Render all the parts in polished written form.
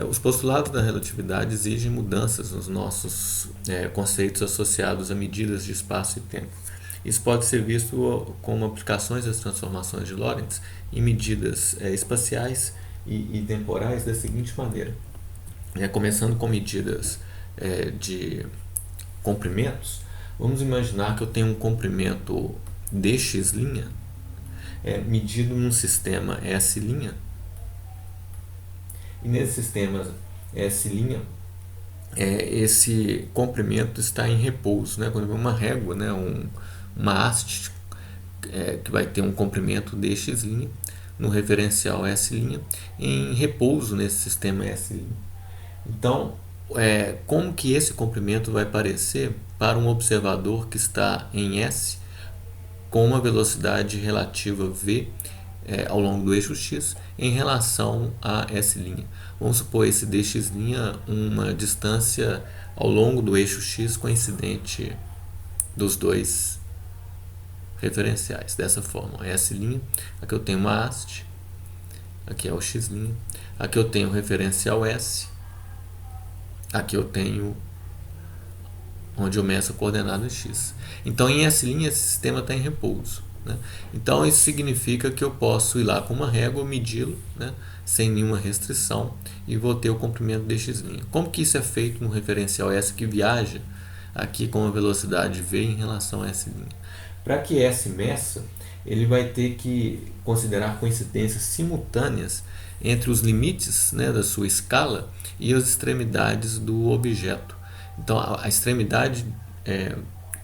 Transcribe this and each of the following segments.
Os postulados da relatividade exigem mudanças nos nossos conceitos associados a medidas de espaço e tempo. Isso pode ser visto como aplicações das transformações de Lorentz em medidas espaciais e temporais da seguinte maneira. Começando com medidas de comprimentos, vamos imaginar que eu tenho um comprimento dx' medido num sistema S', e nesse sistema S', esse comprimento está em repouso, né? Quando uma régua, né? Uma haste que vai ter um comprimento dx' no referencial S' em repouso nesse sistema S'. Então, como que esse comprimento vai parecer para um observador que está em S com uma velocidade relativa v ao longo do eixo x em relação a S'. Vamos supor esse dx' uma distância ao longo do eixo x coincidente dos dois referenciais. Dessa forma, S', aqui eu tenho uma haste, aqui é o x', aqui eu tenho o referencial S, aqui eu tenho onde eu meço a coordenada x. Então, em S' esse sistema está em repouso. Né? Então, isso significa que eu posso ir lá com uma régua, medi-lo, né, sem nenhuma restrição, e vou ter o comprimento dx'. Como que isso é feito no referencial S que viaja aqui com a velocidade v em relação a S'? Para que S meça, ele vai ter que considerar coincidências simultâneas entre os limites, né, da sua escala e as extremidades do objeto. Então, a extremidade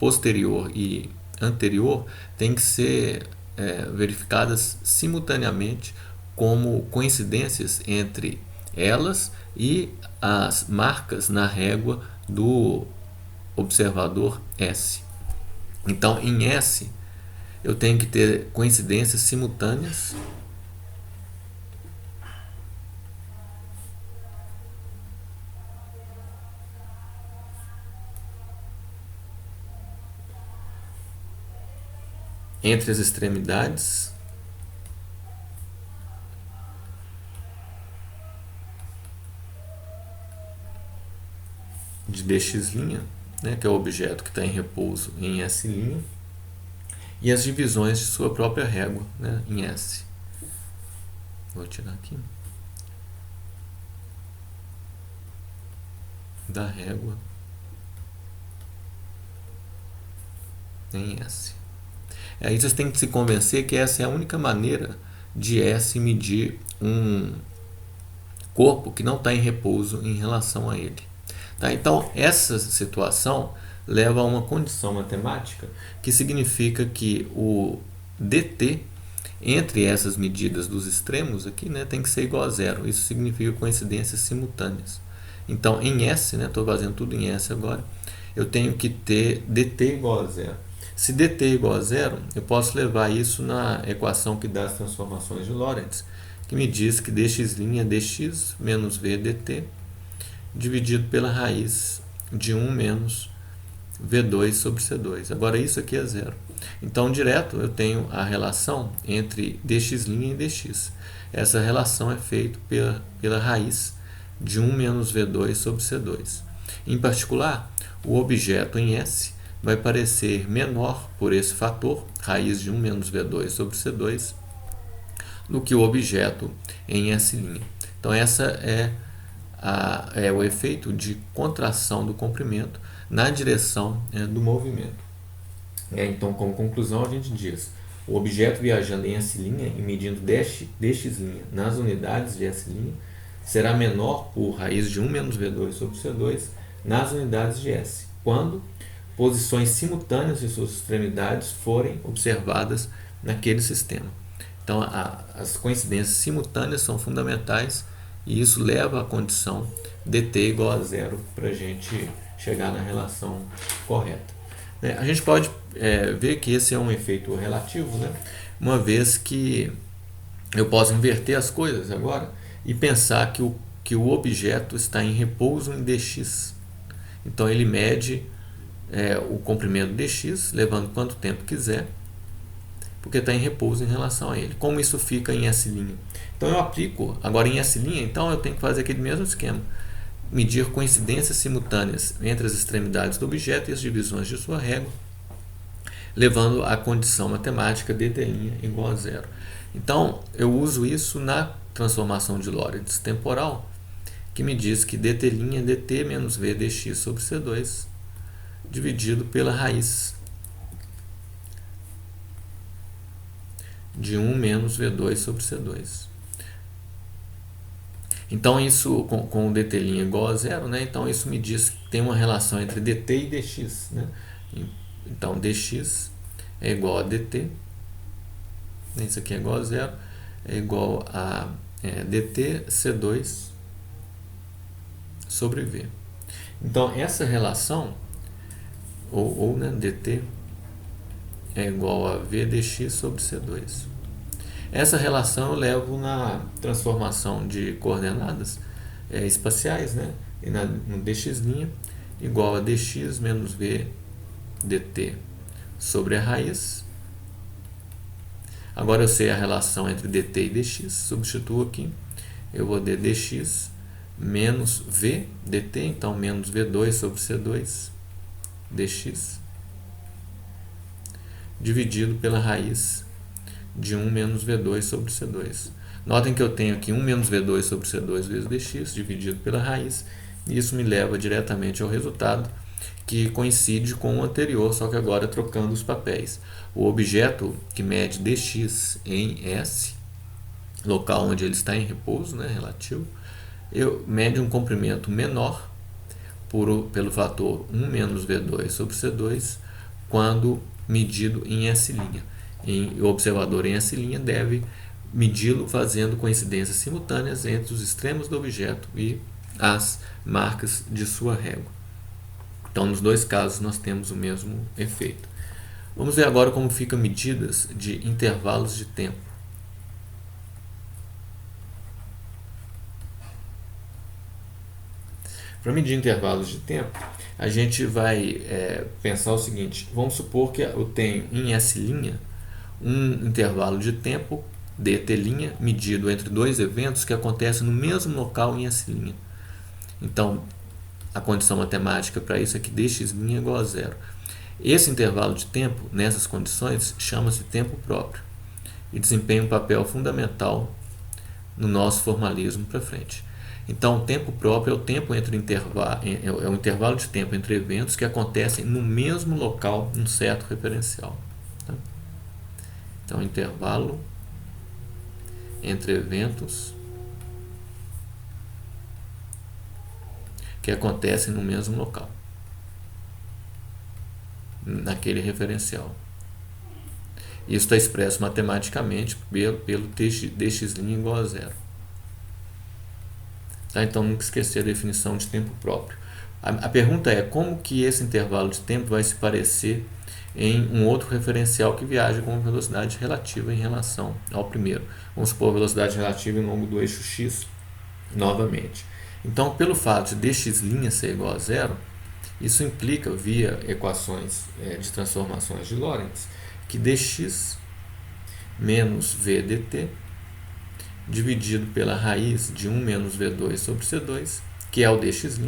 posterior e anterior tem que ser verificadas simultaneamente como coincidências entre elas e as marcas na régua do observador S. Então, em S, eu tenho que ter coincidências simultâneas entre as extremidades de dx', né, que é o objeto que está em repouso em S', e as divisões de sua própria régua, né, em S. Vou tirar aqui. Da régua em S. Aí vocês têm que se convencer que essa é a única maneira de S medir um corpo que não está em repouso em relação a ele. Tá? Então, essa situação leva a uma condição matemática que significa que o dt entre essas medidas dos extremos aqui, né, tem que ser igual a zero. Isso significa coincidências simultâneas. Então, em S, estou fazendo tudo em S agora, eu tenho que ter dt igual a zero. Se dt é igual a zero, eu posso levar isso na equação que dá as transformações de Lorentz, que me diz que dx' é dx menos v dt, dividido pela raiz de 1 menos v2 sobre c2. Agora, isso aqui é zero. Então, direto, eu tenho a relação entre dx' e dx. Essa relação é feita pela raiz de 1 menos v2 sobre c2. Em particular, o objeto em S vai parecer menor por esse fator, raiz de 1 menos v2 sobre c2, do que o objeto em S'. Então, essa é o efeito de contração do comprimento na direção do movimento. Então, como conclusão, a gente diz: o objeto viajando em S' e medindo dx' nas unidades de S' será menor por raiz de 1 menos v2 sobre c2 nas unidades de S, quando posições simultâneas de suas extremidades forem observadas naquele sistema. Então, as coincidências simultâneas são fundamentais e isso leva à condição dt igual a zero para a gente chegar na relação correta. A gente pode ver que esse é um efeito relativo, né? Uma vez que eu posso inverter as coisas agora e pensar que o objeto está em repouso em dx. Então, ele mede o comprimento dx, levando quanto tempo quiser, porque está em repouso em relação a ele. Como isso fica em S'? Então eu aplico, agora em S', então eu tenho que fazer aquele mesmo esquema. Medir coincidências simultâneas entre as extremidades do objeto e as divisões de sua régua, levando à condição matemática dt' igual a zero. Então eu uso isso na transformação de Lorentz temporal, que me diz que dt' é dt menos v dx sobre C2 dividido pela raiz de 1 menos V2 sobre C2. Então isso com o dt' igual a zero, né? Então isso me diz que tem uma relação entre dt e dx, né? Então dx é igual a dt, isso aqui é igual a zero, é igual a dt C2 sobre V. Então essa relação, né, dt é igual a v dx sobre C2. Essa relação eu levo na transformação de coordenadas espaciais, né? E no dx' igual a dx menos v dt sobre a raiz. Agora eu sei a relação entre dt e dx, substituo aqui, eu vou ter dx menos v dt, então menos v2 sobre C2 dx, dividido pela raiz de 1 menos V2 sobre C2. Notem que eu tenho aqui 1 menos V2 sobre C2 vezes dx dividido pela raiz, e isso me leva diretamente ao resultado que coincide com o anterior, só que agora trocando os papéis. O objeto que mede dx em S, local onde ele está em repouso, né, relativo, mede um comprimento menor pelo fator 1 menos V2 sobre C2 quando medido em S'. O observador em S' deve medi-lo fazendo coincidências simultâneas entre os extremos do objeto e as marcas de sua régua. Então, nos dois casos, nós temos o mesmo efeito. Vamos ver agora como ficam medidas de intervalos de tempo. Para medir intervalos de tempo, a gente vai pensar o seguinte: vamos supor que eu tenho em S' um intervalo de tempo dt' medido entre dois eventos que acontecem no mesmo local em S'. Então, a condição matemática para isso é que dx' é igual a zero. Esse intervalo de tempo, nessas condições, chama-se tempo próprio e desempenha um papel fundamental no nosso formalismo para frente. Então, o tempo próprio é o tempo entre o intervalo de tempo entre eventos que acontecem no mesmo local, num certo referencial. Tá? Então, intervalo entre eventos que acontecem no mesmo local, naquele referencial. Isso está expresso matematicamente pelo dx' igual a zero. Tá? Então, nunca esquecer a definição de tempo próprio. A pergunta é como que esse intervalo de tempo vai se parecer em um outro referencial que viaja com velocidade relativa em relação ao primeiro. Vamos supor a velocidade relativa em longo do eixo x novamente. Então, pelo fato de dx' ser igual a zero, isso implica, via equações de transformações de Lorentz, que dx menos v dt dividido pela raiz de 1 menos V2 sobre C2, que é o dx',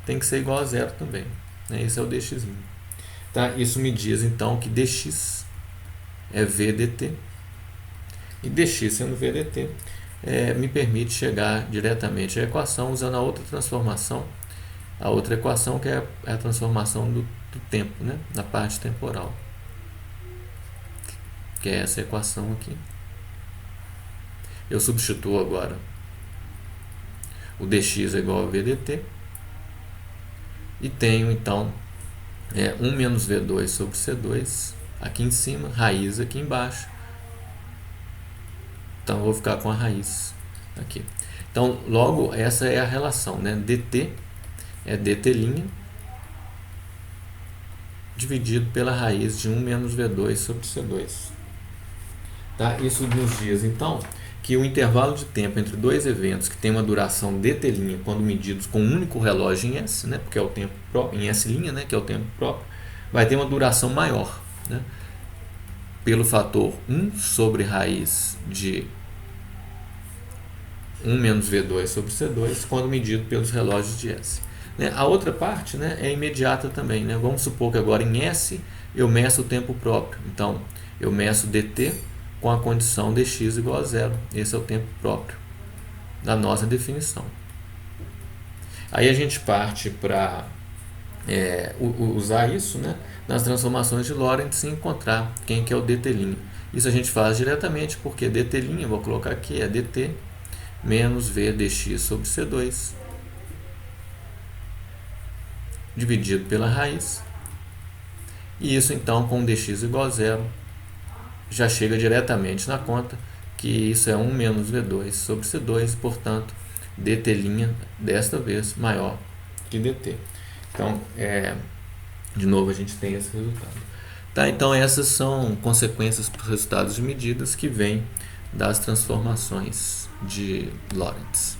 tem que ser igual a zero também. Né? Esse é o dx'. Tá? Isso me diz, então, que dx é v dt, e dx sendo v dt, me permite chegar diretamente à equação usando a outra transformação, a outra equação que é a transformação do tempo, né? Na parte temporal, que é essa equação aqui. Eu substituo agora o dx é igual a v dt e tenho então 1 menos V2 sobre C2 aqui em cima, raiz aqui embaixo. Então eu vou ficar com a raiz aqui. Então logo essa é a relação, né? dt é dt' dividido pela raiz de 1 menos V2 sobre C2. Tá? Isso nos diz então que o intervalo de tempo entre dois eventos que tem uma duração dt' quando medidos com um único relógio em S, né, porque é o tempo próprio, em S', né, que é o tempo próprio, vai ter uma duração maior. Né? pelo fator 1 sobre raiz de 1 menos V2 sobre C2, quando medido pelos relógios de S. A outra parte, é imediata também. Vamos supor que agora em S eu meço o tempo próprio. Então, eu meço dt com a condição dx igual a zero. Esse é o tempo próprio da nossa definição. Aí a gente parte para usar isso nas transformações de Lorentz e encontrar quem que é o dt'. Isso a gente faz diretamente porque dt', vou colocar aqui, é dt menos v dx sobre C2 dividido pela raiz. E isso então com dx igual a zero já chega diretamente na conta que isso é 1 menos V2 sobre C2, portanto dt' desta vez maior que dt. Então, de novo a gente tem esse resultado. Tá, então essas são consequências para os resultados de medidas que vêm das transformações de Lorentz.